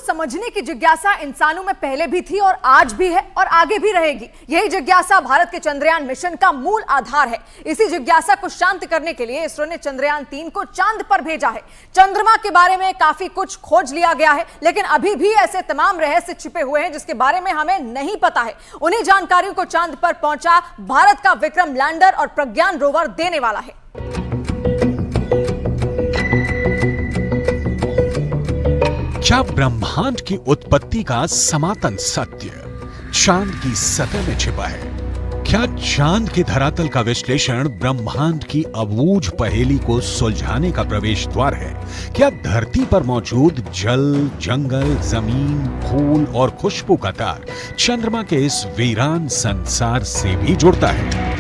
समझने की जिज्ञासा इंसानों में पहले भी थी और आज भी है और आगे भी रहेगी। यही जिज्ञासा भारत के चंद्रयान मिशन का मूल आधार है। इसी जिज्ञासा को शांत करने के लिए इसरो ने चंद्रयान 3 को चांद पर भेजा है। चंद्रमा के बारे में काफी कुछ खोज लिया गया है, लेकिन अभी भी ऐसे तमाम रहस्य छिपे हुए हैं जिसके बारे में हमें नहीं पता है। उन्हीं जानकारियों को चांद पर पहुंचा भारत का विक्रम लैंडर और प्रज्ञान रोवर देने वाला है। क्या ब्रह्मांड की उत्पत्ति का सनातन सत्य चांद की सतह में छिपा है? क्या चांद के धरातल का विश्लेषण ब्रह्मांड की अबूझ पहेली को सुलझाने का प्रवेश द्वार है? क्या धरती पर मौजूद जल, जंगल, जमीन, फूल और खुशबू का तार चंद्रमा के इस वीरान संसार से भी जुड़ता है?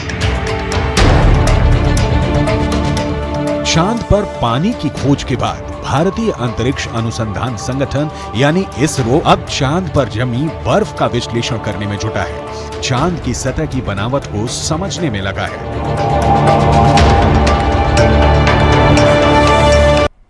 चांद पर पानी की खोज के बाद भारतीय अंतरिक्ष अनुसंधान संगठन यानी इसरो अब चांद पर जमी बर्फ का विश्लेषण करने में जुटा है। चांद की सतह की बनावट को समझने में लगा है।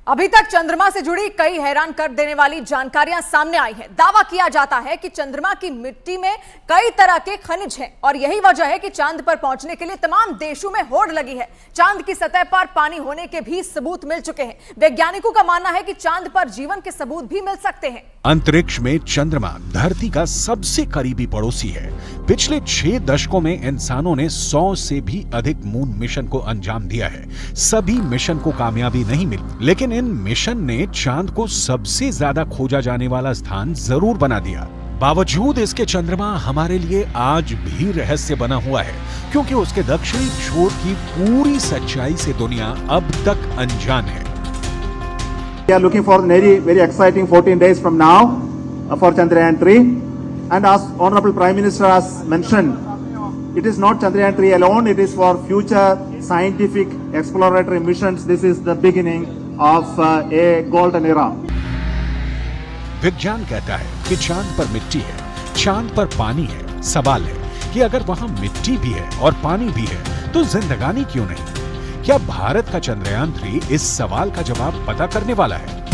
अभी तक चंद्रमा से जुड़ी कई हैरान कर देने वाली जानकारियां सामने आई हैं। दावा किया जाता है कि चंद्रमा की मिट्टी में कई तरह के खनिज हैं और यही वजह है कि चांद पर पहुंचने के लिए तमाम देशों में होड़ लगी है। चांद की सतह पर पानी होने के भी सबूत मिल चुके हैं। वैज्ञानिकों का मानना है कि चांद पर जीवन के सबूत भी मिल सकते हैं। अंतरिक्ष में चंद्रमा धरती का सबसे करीबी पड़ोसी है। पिछले 6 दशकों में इंसानों ने 100 से भी अधिक मून मिशन को अंजाम दिया है। सभी मिशन को कामयाबी नहीं मिली, लेकिन इन मिशन ने चांद को सबसे ज्यादा खोजा जाने वाला स्थान जरूर बना दिया। बावजूद इसके चंद्रमा हमारे लिए आज भी रहस्य बना हुआ है, क्योंकि उसके दक्षिणी छोर की पूरी सच्चाई से दुनिया अब तक अनजान है। We are looking for very exciting 14 days from now for Chandrayaan 3, and as Honorable Prime Minister has mentioned, it is not Chandrayaan 3 alone, it is for future scientific exploratory missions. This is the beginning of a golden era. विज्ञान कहता है कि चांद पर मिट्टी है, चांद पर पानी है। सवाल है कि अगर वहां मिट्टी भी है और पानी भी है तो जिंदगानी क्यों नहीं? क्या भारत का चंद्रयान 3 इस सवाल का जवाब पता करने वाला है?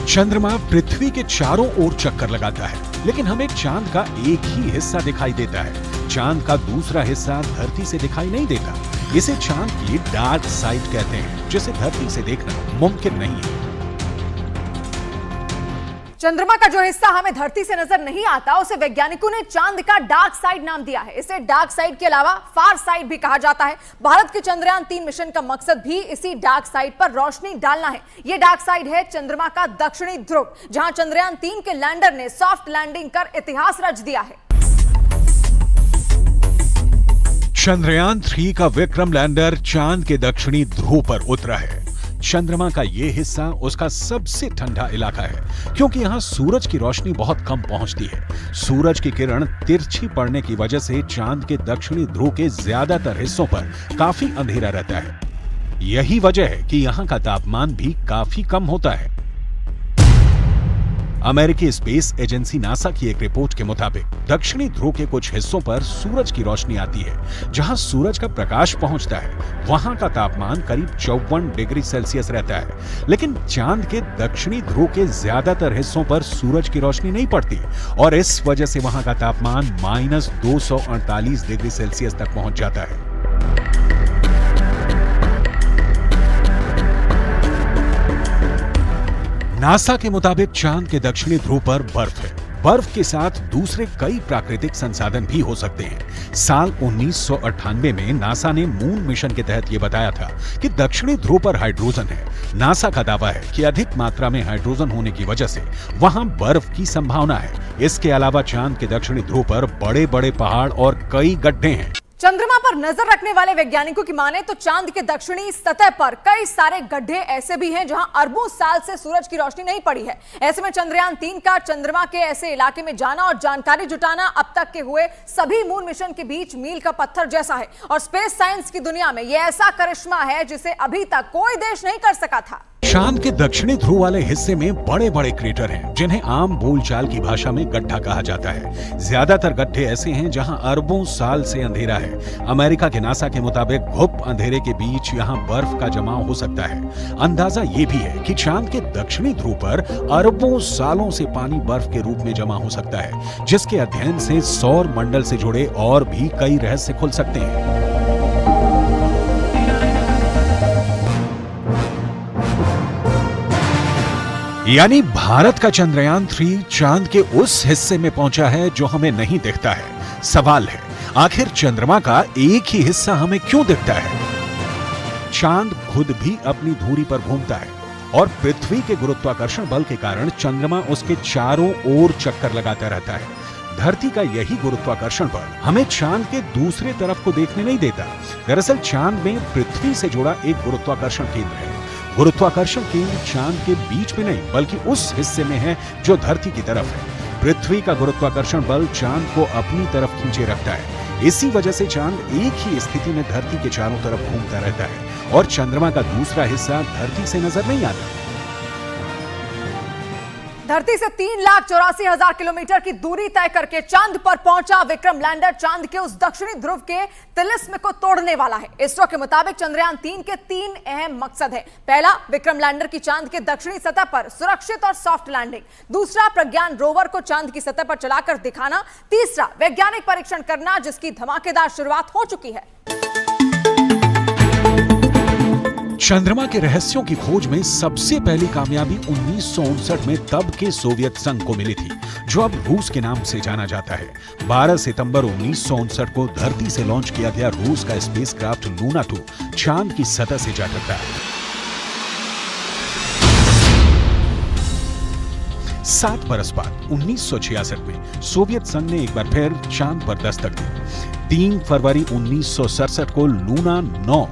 चंद्रमा पृथ्वी के चारों ओर चक्कर लगाता है, लेकिन हमें चांद का एक ही हिस्सा दिखाई देता है। चांद का दूसरा हिस्सा धरती से दिखाई नहीं देता। इसे चांद की डार्क साइड कहते हैं, जिसे धरती से देखना मुमकिन नहीं है। चंद्रमा का जो हिस्सा हमें धरती से नजर नहीं आता उसे वैज्ञानिकों ने चांद का डार्क साइड नाम दिया है। इसे डार्क साइड के अलावा फार साइड भी कहा जाता है। भारत के चंद्रयान 3 मिशन का मकसद भी इसी डार्क साइड पर रोशनी डालना है। यह डार्क साइड है चंद्रमा का दक्षिणी ध्रुव, जहां चंद्रयान 3 के लैंडर ने सॉफ्ट लैंडिंग कर इतिहास रच दिया है। चंद्रयान 3 का विक्रम लैंडर चांद के दक्षिणी ध्रुव पर उतरा है। चंद्रमा का यह हिस्सा उसका सबसे ठंडा इलाका है, क्योंकि यहाँ सूरज की रोशनी बहुत कम पहुंचती है। सूरज की किरण तिरछी पड़ने की वजह से चांद के दक्षिणी ध्रुव के ज्यादातर हिस्सों पर काफी अंधेरा रहता है। यही वजह है कि यहाँ का तापमान भी काफी कम होता है। अमेरिकी स्पेस एजेंसी नासा की एक रिपोर्ट के मुताबिक दक्षिणी ध्रुव के कुछ हिस्सों पर सूरज की रोशनी आती है। जहां सूरज का प्रकाश पहुंचता है वहां का तापमान करीब 54 डिग्री सेल्सियस रहता है, लेकिन चांद के दक्षिणी ध्रुव के ज्यादातर हिस्सों पर सूरज की रोशनी नहीं पड़ती और इस वजह से वहां का तापमान -248 डिग्री सेल्सियस तक पहुंच जाता है। नासा के मुताबिक चांद के दक्षिणी ध्रुव पर बर्फ है। बर्फ के साथ दूसरे कई प्राकृतिक संसाधन भी हो सकते हैं। साल 1998 में नासा ने मून मिशन के तहत यह बताया था कि दक्षिणी ध्रुव पर हाइड्रोजन है। नासा का दावा है कि अधिक मात्रा में हाइड्रोजन होने की वजह से वहां बर्फ की संभावना है। इसके अलावा चांद के दक्षिणी ध्रुव पर बड़े-बड़े पहाड़ और कई गड्ढे हैं। चंद्रमा पर नजर रखने वाले वैज्ञानिकों की माने तो चांद के दक्षिणी सतह पर कई सारे गड्ढे ऐसे भी हैं जहां अरबों साल से सूरज की रोशनी नहीं पड़ी है। ऐसे में चंद्रयान 3 का चंद्रमा के ऐसे इलाके में जाना और जानकारी जुटाना अब तक के हुए सभी मून मिशन के बीच मील का पत्थर जैसा है और स्पेस साइंस की दुनिया में यह ऐसा करिश्मा है जिसे अभी तक कोई देश नहीं कर सका था। चांद के दक्षिणी ध्रुव वाले हिस्से में बड़े बड़े क्रेटर हैं, जिन्हें आम बोलचाल की भाषा में गड्ढा कहा जाता है। ज्यादातर गड्ढे ऐसे हैं जहां अरबों साल से अंधेरा है। अमेरिका के नासा के मुताबिक घुप अंधेरे के बीच यहां बर्फ का जमाव हो सकता है। अंदाजा ये भी है कि चांद के दक्षिणी ध्रुव पर अरबों सालों से पानी बर्फ के रूप में जमा हो सकता है, जिसके अध्ययन से सौर मंडल से जुड़े और भी कई रहस्य खुल सकते हैं। यानी भारत का चंद्रयान 3 चांद के उस हिस्से में पहुंचा है जो हमें नहीं दिखता है। सवाल है, आखिर चंद्रमा का एक ही हिस्सा हमें क्यों दिखता है? चांद खुद भी अपनी धुरी पर घूमता है और पृथ्वी के गुरुत्वाकर्षण बल के कारण चंद्रमा उसके चारों ओर चक्कर लगाता रहता है। धरती का यही गुरुत्वाकर्षण बल हमें चांद के दूसरे तरफ को देखने नहीं देता। दरअसल चांद में पृथ्वी से जुड़ा एक गुरुत्वाकर्षण केंद्र है। गुरुत्वाकर्षण केंद्र चांद के बीच में नहीं बल्कि उस हिस्से में है जो धरती की तरफ है। पृथ्वी का गुरुत्वाकर्षण बल चांद को अपनी तरफ खींचे रखता है। इसी वजह से चांद एक ही स्थिति में धरती के चारों तरफ घूमता रहता है और चंद्रमा का दूसरा हिस्सा धरती से नजर नहीं आता। धरती से 3,84,000 किलोमीटर की दूरी तय करके चांद पर पहुंचा विक्रम लैंडर चांद के उस दक्षिणी ध्रुव के तिलिस्म को तोड़ने वाला है। इसरो के मुताबिक चंद्रयान 3 के 3 अहम मकसद है। पहला, विक्रम लैंडर की चांद के दक्षिणी सतह पर सुरक्षित और सॉफ्ट लैंडिंग। दूसरा, प्रज्ञान रोवर को चांद की सतह पर चलाकर दिखाना। तीसरा, वैज्ञानिक परीक्षण करना जिसकी धमाकेदार शुरुआत हो चुकी है। चंद्रमा के रहस्यों की खोज में सबसे पहली कामयाबी 1959 में तब के सोवियत संघ को मिली थी, जो अब रूस के नाम से जाना जाता है। 12 सितंबर 1959 को धरती से लॉन्च किया गया रूस का स्पेसक्राफ्ट लूना 2 चांद की सतह से जा टकरा। 7 बरस बाद 1966 में सोवियत संघ ने एक बार फिर चांद पर दस्तक दी। 3 फरवरी 1967 को लूना 9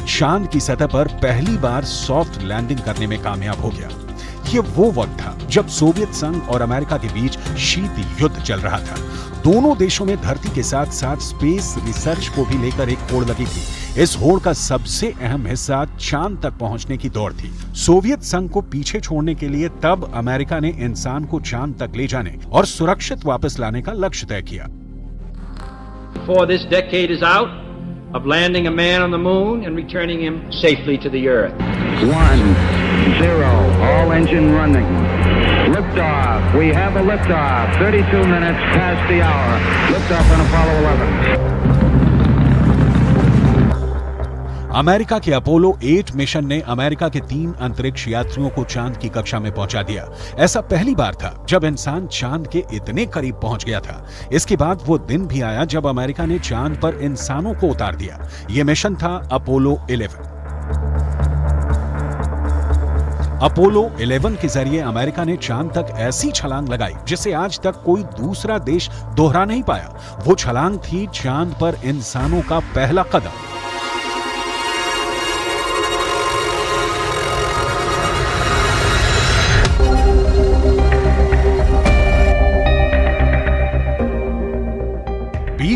चांद की सतह पर पहली बार सॉफ्ट लैंडिंग करने में कामयाब हो गया। ये वो वक्त था जब सोवियत संघ और अमेरिका के बीच शीत युद्ध चल रहा था। दोनों देशों में धरती के साथ साथ स्पेस रिसर्च को भी लेकर एक होड़ लगी थी। इस होड़ का सबसे अहम हिस्सा चांद तक पहुंचने की दौड़ थी। सोवियत संघ को पीछे छोड़ने के लिए तब अमेरिका ने इंसान को चांद तक ले जाने और सुरक्षित वापस लाने का लक्ष्य तय किया। Before this decade is out, of landing a man on the moon and returning him safely to the Earth. 1, 0, all engine running. Liftoff. We have a liftoff. 32 minutes past the hour. Liftoff on Apollo 11. America के Apollo 8 mission ने America के 3 अंतरिक्ष यात्रियों को चांद की कक्षा में पहुंचा दिया। ऐसा पहली बार था जब इंसान चांद के इतने करीब पहुंच गया था। इसके बाद वो दिन भी आया जब अमेरिका ने चांद पर इंसानों को उतार दिया। यह मिशन था अपोलो 11। अपोलो 11 के जरिए अमेरिका ने चांद तक ऐसी छलांग लगाई जिसे आज तक कोई दूसरा देश दोहरा नहीं पाया। वो छलांग थी चांद पर इंसानों का पहला कदम।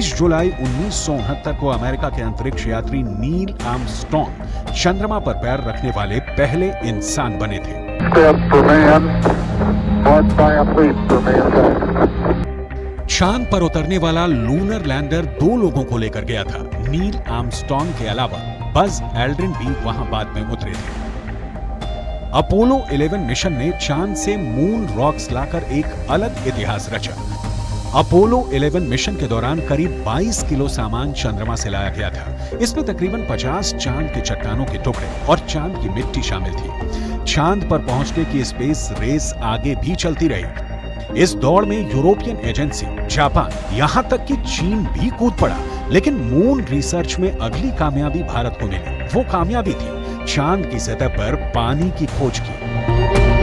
जुलाई 1969 को अमेरिका के अंतरिक्ष यात्री नील आर्मस्ट्रॉन्ग चंद्रमा पर पैर रखने वाले पहले इंसान बने थे। चांद पर उतरने वाला लूनर लैंडर 2 लोगों को लेकर गया था। नील आर्मस्ट्रॉन्ग के अलावा बज एल्ड्रिन भी वहां बाद में उतरे थे। अपोलो 11 मिशन ने चांद से मून रॉक्स लाकर एक अलग इतिहास रचा। अपोलो 11 मिशन के दौरान करीब 22 किलो सामान चंद्रमा से लाया गया था। इसमें तकरीबन 50 चांद के चट्टानों के टुकड़े और चांद की मिट्टी शामिल थी। चांद पर पहुंचने की स्पेस रेस आगे भी चलती रही। इस दौड़ में यूरोपियन एजेंसी, जापान, यहां तक कि चीन भी कूद पड़ा। लेकिन मून रिसर्च में अगली कामयाबी भारत को मिली। वो कामयाबी थी चांद की सतह पर पानी की खोज की।